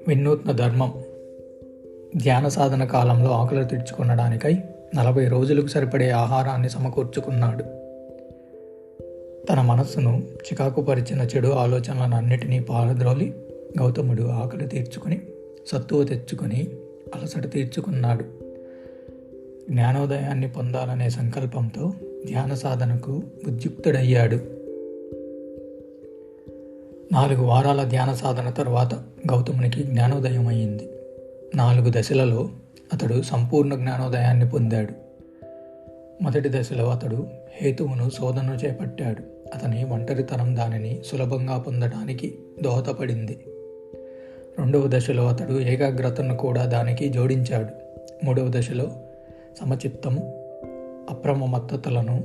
వినూత్న ధర్మం. ధ్యాన సాధన కాలంలో ఆకలి తీర్చుకొనడానికై 40 రోజులకు సరిపడే ఆహారాన్ని సమకూర్చుకున్నాడు. తన మనస్సును చికాకుపరిచిన చెడు ఆలోచనలన్నిటినీ పారద్రోలి గౌతముడు ఆకలి తీర్చుకుని సత్తువ తెచ్చుకొని అలసట తీర్చుకున్నాడు. జ్ఞానోదయాన్ని పొందాలనే సంకల్పంతో ధ్యాన సాధనకు ఉద్యుక్తుడయ్యాడు. 4 వారాల ధ్యాన సాధన తర్వాత గౌతమునికి జ్ఞానోదయం అయింది. 4 దశలలో అతడు సంపూర్ణ జ్ఞానోదయాన్ని పొందాడు. మొదటి దశలో అతడు హేతువును శోధన చేపట్టాడు. అతని ఒంటరితనం దానిని సులభంగా పొందడానికి దోహదపడింది. 2వ దశలో అతడు ఏకాగ్రతను కూడా దానికి జోడించాడు. 3వ దశలో సమచిత్తం, అప్రమత్తతలను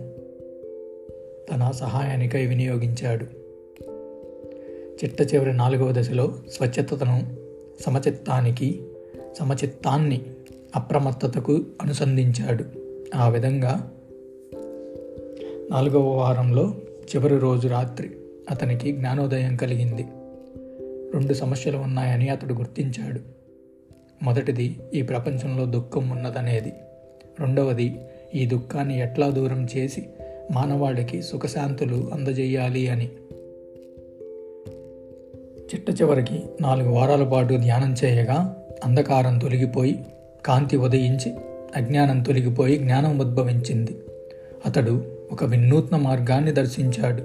తన సహాయానికై వినియోగించాడు. చిట్ట చివరి 4వ దశలో స్వచ్ఛతను సమచిత్తాన్ని అప్రమత్తతకు అనుసంధించాడు. ఆ విధంగా 4వ వారంలో చివరి రోజు రాత్రి అతనికి జ్ఞానోదయం కలిగింది. 2 సమస్యలు ఉన్నాయని అతడు గుర్తించాడు. మొదటిది ఈ ప్రపంచంలో దుఃఖం ఉన్నదనేది. 2వది ఈ దుఃఖాన్ని ఎట్లా దూరం చేసి మానవాళికి సుఖశాంతులు అందజేయాలి అని. చిట్ట చివరికి 4 వారాల పాటు ధ్యానం చేయగా అంధకారం తొలగిపోయి కాంతి ఉదయించి అజ్ఞానం తొలగిపోయి జ్ఞానం ఉద్భవించింది. అతడు ఒక వినూత్న మార్గాన్ని దర్శించాడు.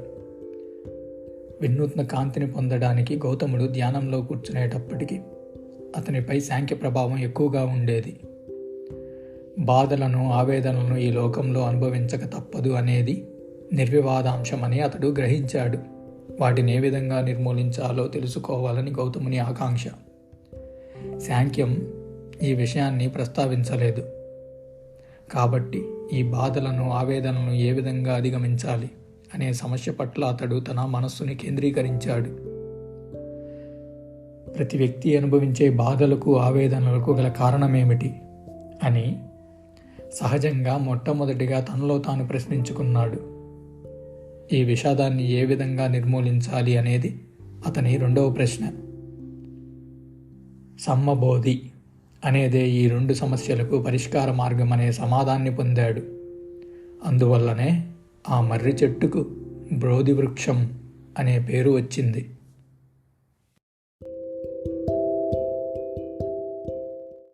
వినూత్న కాంతిని పొందడానికి గౌతముడు ధ్యానంలో కూర్చునేటప్పటికీ అతనిపై సాంఖ్య ప్రభావం ఎక్కువగా ఉండేది. బాధలను, ఆవేదనలను ఈ లోకంలో అనుభవించక తప్పదు అనేది నిర్వివాదాంశమని అతడు గ్రహించాడు. వాటిని ఏ విధంగా నిర్మూలించాలో తెలుసుకోవాలని గౌతముని ఆకాంక్ష. సాంఖ్యం ఈ విషయాన్ని ప్రస్తావించలేదు. కాబట్టి ఈ బాధలను, ఆవేదనలను ఏ విధంగా అధిగమించాలి అనే సమస్య పట్ల అతడు తన మనస్సుని కేంద్రీకరించాడు. ప్రతి వ్యక్తి అనుభవించే బాధలకు, ఆవేదనలకు గల కారణమేమిటి అని సహజంగా మొట్టమొదటిగా తనలో తాను ప్రశ్నించుకున్నాడు. ఈ విషాదాన్ని ఏ విధంగా నిర్మూలించాలి అనేది అతని 2వ ప్రశ్న. సమ్మబోధి అనేదే ఈ 2 సమస్యలకు పరిష్కార మార్గం అనే సమాధాన్ని పొందాడు. అందువల్లనే ఆ మర్రి చెట్టుకు బోధి వృక్షం అనే పేరు వచ్చింది.